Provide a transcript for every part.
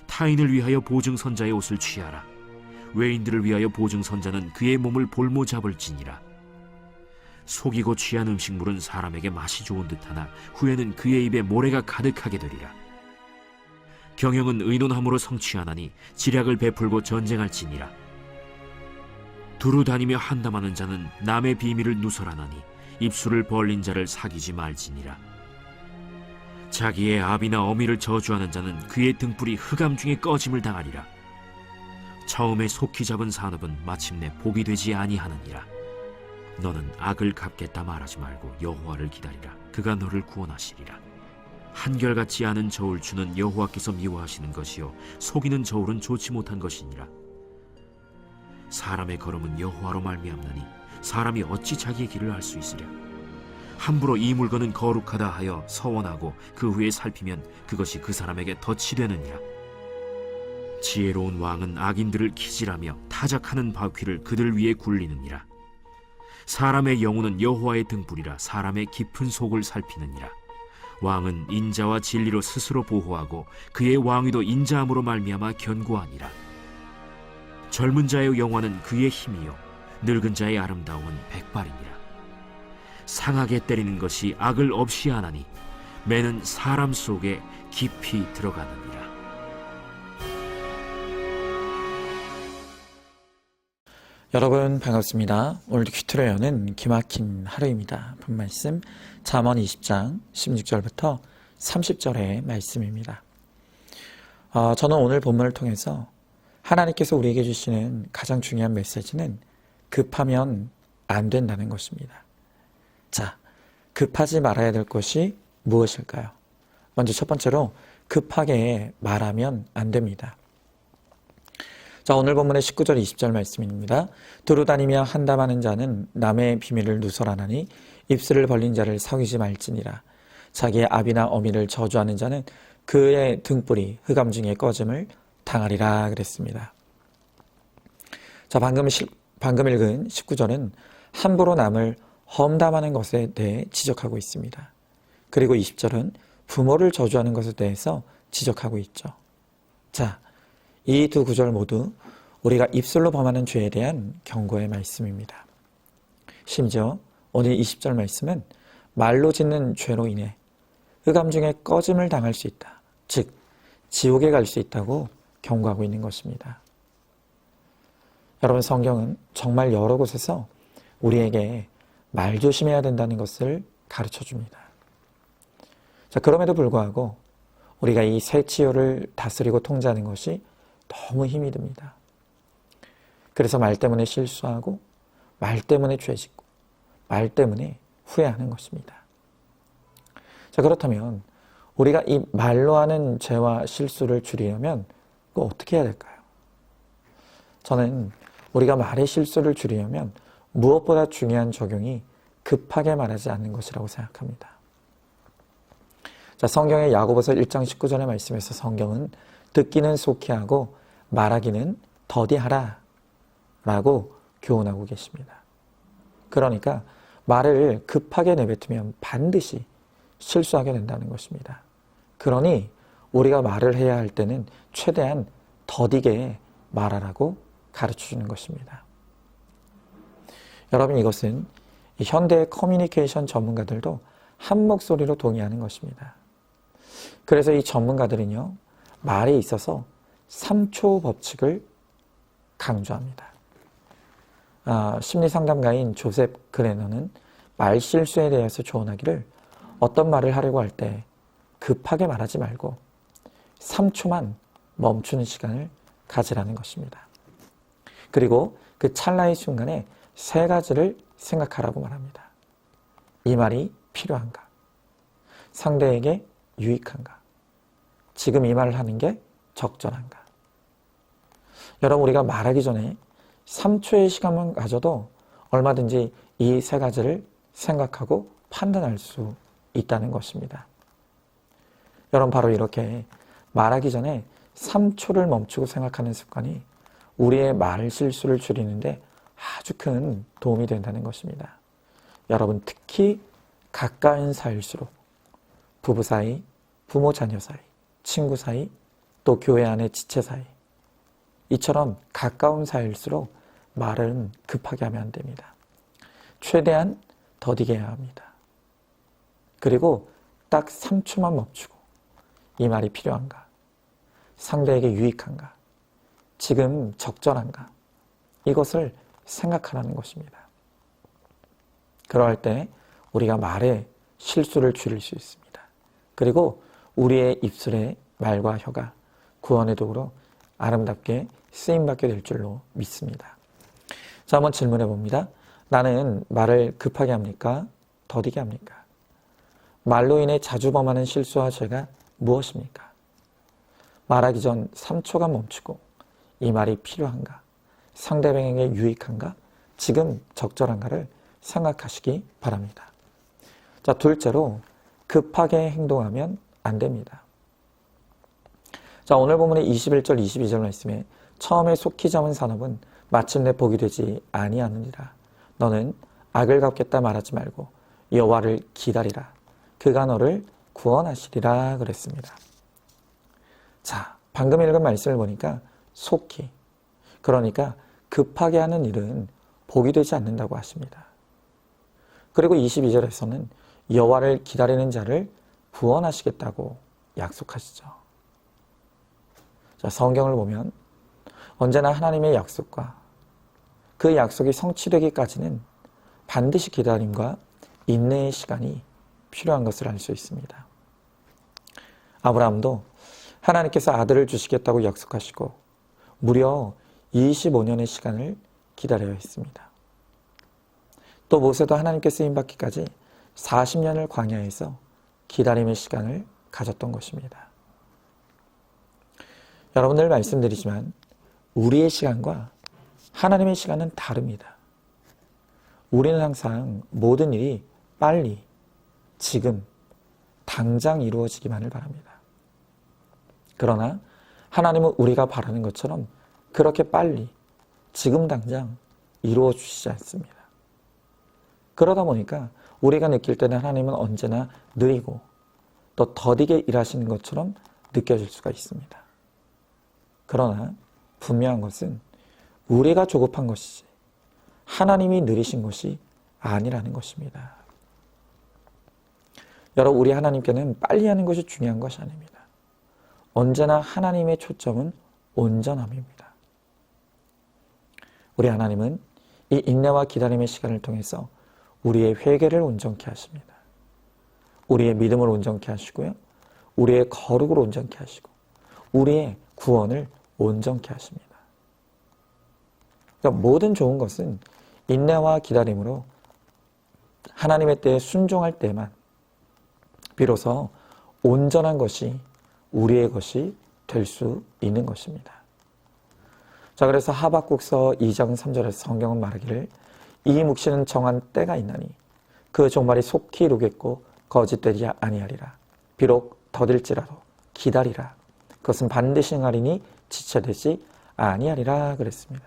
타인을 위하여 보증선자의 옷을 취하라. 외인들을 위하여 보증선자는 그의 몸을 볼모 잡을지니라. 속이고 취한 음식물은 사람에게 맛이 좋은 듯하나 후에는 그의 입에 모래가 가득하게 되리라. 경영은 의논함으로 성취하나니 지략을 베풀고 전쟁할지니라. 두루 다니며 한담하는 자는 남의 비밀을 누설하나니 입술을 벌린 자를 사귀지 말지니라. 자기의 아비나 어미를 저주하는 자는 그의 등불이 흑암 중에 꺼짐을 당하리라. 처음에 속히 잡은 산업은 마침내 복이 되지 아니하느니라. 너는 악을 갚겠다 말하지 말고 여호와를 기다리라. 그가 너를 구원하시리라. 한결같지 않은 저울추는 여호와께서 미워하시는 것이요 속이는 저울은 좋지 못한 것이니라. 사람의 걸음은 여호와로 말미암나니 사람이 어찌 자기의 길을 알 수 있으랴. 함부로 이 물건은 거룩하다 하여 서원하고 그 후에 살피면 그것이 그 사람에게 덫이 되느니라. 지혜로운 왕은 악인들을 기질하며 타작하는 바퀴를 그들 위에 굴리느니라. 사람의 영혼은 여호와의 등불이라 사람의 깊은 속을 살피느니라. 왕은 인자와 진리로 스스로 보호하고 그의 왕위도 인자함으로 말미암아 견고하니라. 젊은 자의 영화는 그의 힘이요 늙은 자의 아름다움은 백발이니라. 상하게 때리는 것이 악을 없이 하나니 매는 사람 속에 깊이 들어가느니라. 여러분 반갑습니다. 오늘도 큐트로 여는 기막힌 하루입니다. 본 말씀 잠언 20장 16절부터 30절의 말씀입니다. 저는 오늘 본문을 통해서 하나님께서 우리에게 주시는 가장 중요한 메시지는 급하면 안 된다는 것입니다. 자, 급하지 말아야 될 것이 무엇일까요? 먼저 첫 번째로 급하게 말하면 안 됩니다. 자, 오늘 본문의 19절 20절 말씀입니다. 두루 다니며 한담하는 자는 남의 비밀을 누설하나니 입술을 벌린 자를 사귀지 말지니라. 자기의 아비나 어미를 저주하는 자는 그의 등불이 흑암 중에 꺼짐을 당하리라 그랬습니다. 자, 방금 읽은 19절은 함부로 남을 험담하는 것에 대해 지적하고 있습니다. 그리고 20절은 부모를 저주하는 것에 대해서 지적하고 있죠. 자, 이 두 구절 모두 우리가 입술로 범하는 죄에 대한 경고의 말씀입니다. 심지어 오늘 20절 말씀은 말로 짓는 죄로 인해 흑암 중에 꺼짐을 당할 수 있다. 즉, 지옥에 갈 수 있다고 경고하고 있는 것입니다. 여러분, 성경은 정말 여러 곳에서 우리에게 말 조심해야 된다는 것을 가르쳐 줍니다. 자, 그럼에도 불구하고 우리가 이 세치요를 다스리고 통제하는 것이 너무 힘이 듭니다. 그래서 말 때문에 실수하고 말 때문에 죄 짓고 말 때문에 후회하는 것입니다. 자, 그렇다면 우리가 이 말로 하는 죄와 실수를 줄이려면 어떻게 해야 될까요? 저는 우리가 말의 실수를 줄이려면 무엇보다 중요한 적용이 급하게 말하지 않는 것이라고 생각합니다. 자, 성경의 야고보서 1장 19절의 말씀에서 성경은 듣기는 속히 하고 말하기는 더디하라 라고 교훈하고 계십니다. 그러니까 말을 급하게 내뱉으면 반드시 실수하게 된다는 것입니다. 그러니 우리가 말을 해야 할 때는 최대한 더디게 말하라고 가르쳐주는 것입니다. 여러분, 이것은 현대 커뮤니케이션 전문가들도 한 목소리로 동의하는 것입니다. 그래서 이 전문가들은요, 말에 있어서 3초 법칙을 강조합니다. 심리상담가인 조셉 그레너는 말 실수에 대해서 조언하기를 어떤 말을 하려고 할 때 급하게 말하지 말고 3초만 멈추는 시간을 가지라는 것입니다. 그리고 그 찰나의 순간에 3가지를 생각하라고 말합니다. 이 말이 필요한가? 상대에게 유익한가? 지금 이 말을 하는 게 적절한가? 여러분, 우리가 말하기 전에 3초의 시간만 가져도 얼마든지 이 3가지를 생각하고 판단할 수 있다는 것입니다. 여러분, 바로 이렇게 말하기 전에 3초를 멈추고 생각하는 습관이 우리의 말 실수를 줄이는데 아주 큰 도움이 된다는 것입니다. 여러분, 특히 가까운 사이일수록 부부 사이, 부모 자녀 사이, 친구 사이, 또 교회 안의 지체 사이, 이처럼 가까운 사이일수록 말은 급하게 하면 안 됩니다. 최대한 더디게 해야 합니다. 그리고 딱 3초만 멈추고 이 말이 필요한가? 상대에게 유익한가? 지금 적절한가? 이것을 생각하라는 것입니다. 그럴 때 우리가 말에 실수를 줄일 수 있습니다. 그리고 우리의 입술의 말과 혀가 구원의 도구로 아름답게 쓰임받게 될 줄로 믿습니다. 자, 한번 질문해 봅니다. 나는 말을 급하게 합니까? 더디게 합니까? 말로 인해 자주 범하는 실수와 죄가 무엇입니까? 말하기 전 3초간 멈추고 이 말이 필요한가? 상대방에게 유익한가? 지금 적절한가를 생각하시기 바랍니다. 자, 둘째로 급하게 행동하면 안 됩니다. 자, 오늘 본문의 21절, 22절 말씀에 처음에 속히 잡은 산업은 마침내 복이 되지 아니하느니라. 너는 악을 갚겠다 말하지 말고 여호와를 기다리라. 그가 너를 구원하시리라 그랬습니다. 자, 방금 읽은 말씀을 보니까 속히, 그러니까 급하게 하는 일은 복이 되지 않는다고 하십니다. 그리고 22절에서는 여호와를 기다리는 자를 구원하시겠다고 약속하시죠. 자, 성경을 보면 언제나 하나님의 약속과 그 약속이 성취되기까지는 반드시 기다림과 인내의 시간이 필요한 것을 알 수 있습니다. 아브라함도 하나님께서 아들을 주시겠다고 약속하시고 무려 25년의 시간을 기다려야 했습니다. 또 모세도 하나님께 쓰임받기까지 40년을 광야에서 기다림의 시간을 가졌던 것입니다. 여러분들 말씀드리지만 우리의 시간과 하나님의 시간은 다릅니다. 우리는 항상 모든 일이 빨리, 지금, 당장 이루어지기만을 바랍니다. 그러나 하나님은 우리가 바라는 것처럼 그렇게 빨리, 지금 당장 이루어 주시지 않습니다. 그러다 보니까 우리가 느낄 때는 하나님은 언제나 느리고 또 더디게 일하시는 것처럼 느껴질 수가 있습니다. 그러나 분명한 것은 우리가 조급한 것이지 하나님이 느리신 것이 아니라는 것입니다. 여러분, 우리 하나님께는 빨리 하는 것이 중요한 것이 아닙니다. 언제나 하나님의 초점은 온전함입니다. 우리 하나님은 이 인내와 기다림의 시간을 통해서 우리의 회개를 온전케 하십니다. 우리의 믿음을 온전케 하시고요. 우리의 거룩을 온전케 하시고 우리의 구원을 온전케 하십니다. 그러니까 모든 좋은 것은 인내와 기다림으로 하나님의 때에 순종할 때만 비로소 온전한 것이 우리의 것이 될 수 있는 것입니다. 자, 그래서 하박국서 2장 3절에서 성경은 말하기를 이 묵시는 정한 때가 있나니 그 종말이 속히 이루겠고 거짓되지 아니하리라. 비록 더딜지라도 기다리라. 그것은 반드시 행하리니 지체되지 아니하리라 그랬습니다.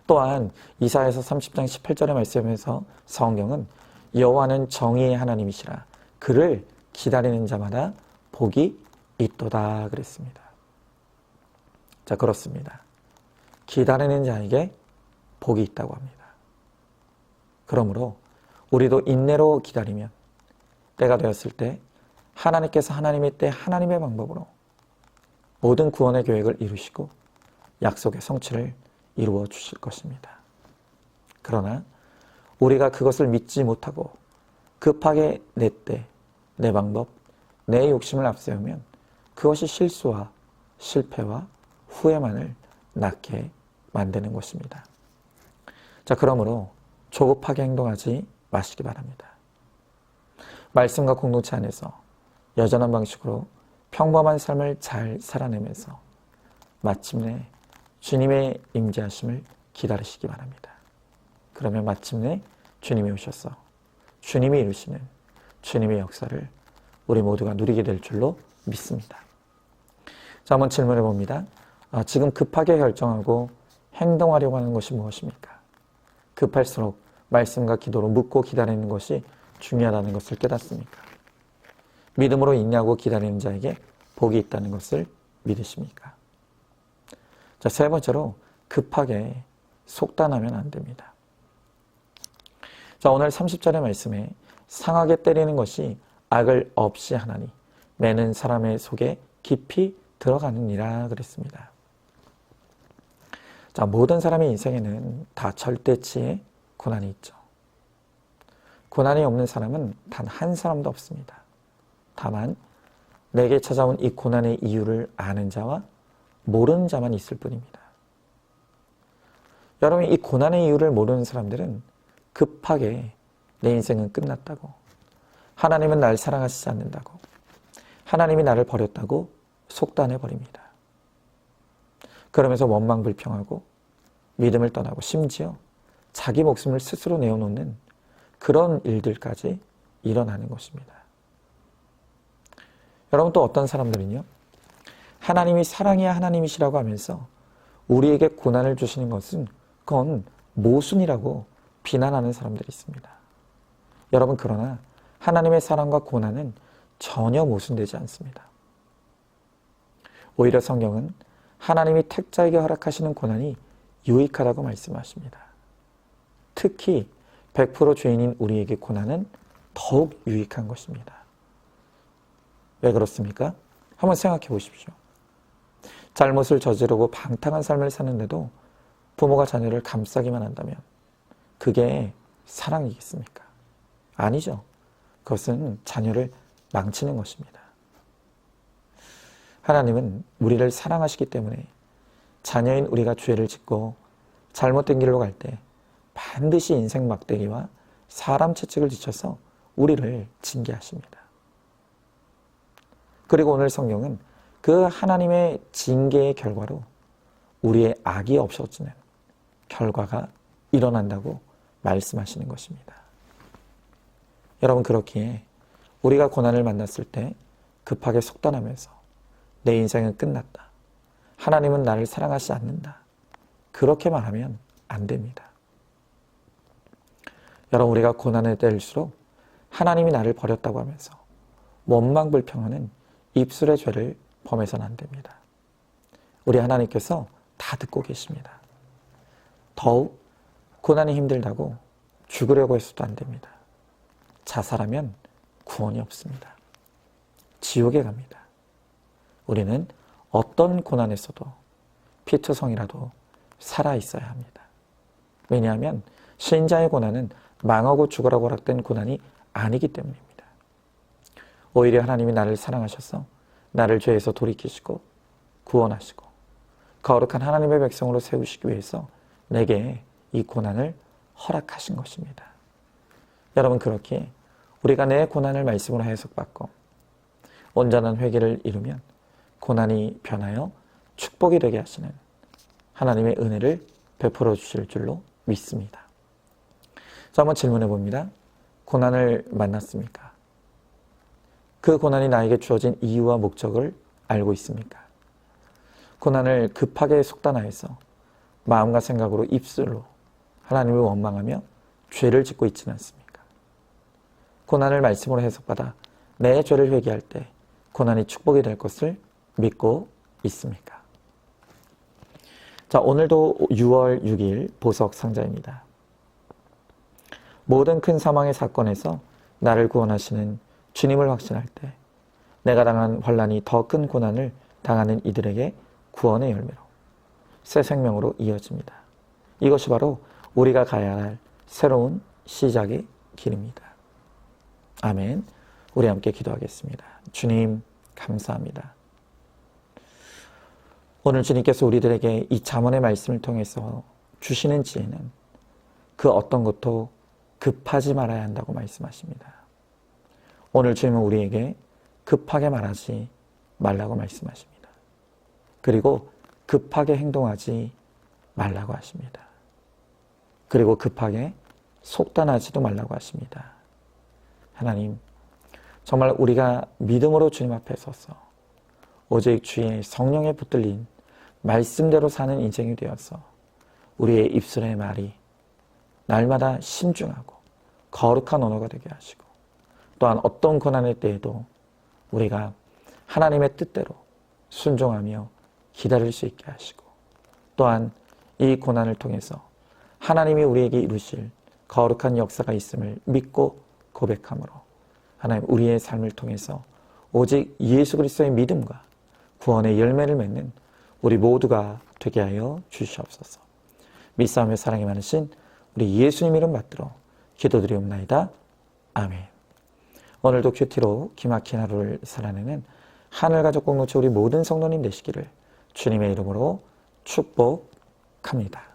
또한 이사야서 30장 18절의 말씀에서 성경은 여호와는 정의의 하나님이시라. 그를 기다리는 자마다 복이 있도다 그랬습니다. 자, 그렇습니다. 기다리는 자에게 복이 있다고 합니다. 그러므로 우리도 인내로 기다리면 때가 되었을 때 하나님께서 하나님의 때 하나님의 방법으로 모든 구원의 계획을 이루시고 약속의 성취를 이루어 주실 것입니다. 그러나 우리가 그것을 믿지 못하고 급하게 내 때, 내 방법, 내 욕심을 앞세우면 그것이 실수와 실패와 후회만을 낳게 만드는 것입니다. 자, 그러므로 조급하게 행동하지 마시기 바랍니다. 말씀과 공동체 안에서 여전한 방식으로 평범한 삶을 잘 살아내면서 마침내 주님의 임재하심을 기다리시기 바랍니다. 그러면 마침내 주님이 오셔서 주님이 이루시는 주님의 역사를 우리 모두가 누리게 될 줄로 믿습니다. 자, 한번 질문해 봅니다. 지금 급하게 결정하고 행동하려고 하는 것이 무엇입니까? 급할수록 말씀과 기도로 묻고 기다리는 것이 중요하다는 것을 깨닫습니까? 믿음으로 인내하고 기다리는 자에게 복이 있다는 것을 믿으십니까? 자, 세 번째로 급하게 속단하면 안 됩니다. 자, 오늘 30절의 말씀에 상하게 때리는 것이 악을 없이 하나니 매는 사람의 속에 깊이 들어가느니라 그랬습니다. 자, 모든 사람의 인생에는 다 절대치의 고난이 있죠. 고난이 없는 사람은 단 한 사람도 없습니다. 다만 내게 찾아온 이 고난의 이유를 아는 자와 모르는 자만 있을 뿐입니다. 여러분, 이 고난의 이유를 모르는 사람들은 급하게 내 인생은 끝났다고, 하나님은 날 사랑하시지 않는다고, 하나님이 나를 버렸다고 속단해버립니다. 그러면서 원망불평하고 믿음을 떠나고 심지어 자기 목숨을 스스로 내어놓는 그런 일들까지 일어나는 것입니다. 여러분, 또 어떤 사람들은요, 하나님이 사랑이야 하나님이시라고 하면서 우리에게 고난을 주시는 것은 그건 모순이라고 비난하는 사람들이 있습니다. 여러분, 그러나 하나님의 사랑과 고난은 전혀 모순되지 않습니다. 오히려 성경은 하나님이 택자에게 허락하시는 고난이 유익하다고 말씀하십니다. 특히 100% 죄인인 우리에게 고난은 더욱 유익한 것입니다. 왜 그렇습니까? 한번 생각해 보십시오. 잘못을 저지르고 방탕한 삶을 사는데도 부모가 자녀를 감싸기만 한다면 그게 사랑이겠습니까? 아니죠. 그것은 자녀를 망치는 것입니다. 하나님은 우리를 사랑하시기 때문에 자녀인 우리가 죄를 짓고 잘못된 길로 갈 때 반드시 인생 막대기와 사람 채찍을 지쳐서 우리를 징계하십니다. 그리고 오늘 성경은 그 하나님의 징계의 결과로 우리의 악이 없어지는 결과가 일어난다고 말씀하시는 것입니다. 여러분, 그렇기에 우리가 고난을 만났을 때 급하게 속단하면서 내 인생은 끝났다, 하나님은 나를 사랑하지 않는다, 그렇게 말하면 안 됩니다. 여러분, 우리가 고난을 때릴수록 하나님이 나를 버렸다고 하면서 원망불평하는 입술의 죄를 범해서는 안 됩니다. 우리 하나님께서 다 듣고 계십니다. 더욱 고난이 힘들다고 죽으려고 해서도 안 됩니다. 자살하면 구원이 없습니다. 지옥에 갑니다. 우리는 어떤 고난에서도 피투성이라도 살아있어야 합니다. 왜냐하면 신자의 고난은 망하고 죽으라고 허락된 고난이 아니기 때문입니다. 오히려 하나님이 나를 사랑하셔서 나를 죄에서 돌이키시고 구원하시고 거룩한 하나님의 백성으로 세우시기 위해서 내게 이 고난을 허락하신 것입니다. 여러분, 그렇기에 우리가 내 고난을 말씀으로 해석받고 온전한 회개를 이루면 고난이 변하여 축복이 되게 하시는 하나님의 은혜를 베풀어 주실 줄로 믿습니다. 자, 한번 질문해 봅니다. 고난을 만났습니까? 그 고난이 나에게 주어진 이유와 목적을 알고 있습니까? 고난을 급하게 속단하여서 마음과 생각으로 입술로 하나님을 원망하며 죄를 짓고 있지는 않습니까? 고난을 말씀으로 해석받아 내 죄를 회개할 때 고난이 축복이 될 것을 믿고 있습니까? 자, 오늘도 6월 6일 보석 상자입니다. 모든 큰 사망의 사건에서 나를 구원하시는 주님을 확신할 때 내가 당한 환난이 더 큰 고난을 당하는 이들에게 구원의 열매로 새 생명으로 이어집니다. 이것이 바로 우리가 가야 할 새로운 시작의 길입니다. 아멘. 우리 함께 기도하겠습니다. 주님, 감사합니다. 오늘 주님께서 우리들에게 이 잠언의 말씀을 통해서 주시는 지혜는 그 어떤 것도 급하지 말아야 한다고 말씀하십니다. 오늘 주님은 우리에게 급하게 말하지 말라고 말씀하십니다. 그리고 급하게 행동하지 말라고 하십니다. 그리고 급하게 속단하지도 말라고 하십니다. 하나님, 정말 우리가 믿음으로 주님 앞에 서서 오직 주의 성령에 붙들린 말씀대로 사는 인생이 되어서 우리의 입술의 말이 날마다 신중하고 거룩한 언어가 되게 하시고 또한 어떤 고난의 때에도 우리가 하나님의 뜻대로 순종하며 기다릴 수 있게 하시고, 또한 이 고난을 통해서 하나님이 우리에게 이루실 거룩한 역사가 있음을 믿고 고백함으로 하나님 우리의 삶을 통해서 오직 예수 그리스도의 믿음과 구원의 열매를 맺는 우리 모두가 되게 하여 주시옵소서. 믿사오며 사랑이 많으신 우리 예수님 이름 받들어 기도드리옵나이다. 아멘. 오늘도 큐티로 기막힌 하루를 살아내는 하늘가족 공동체 우리 모든 성도님 되시기를 주님의 이름으로 축복합니다.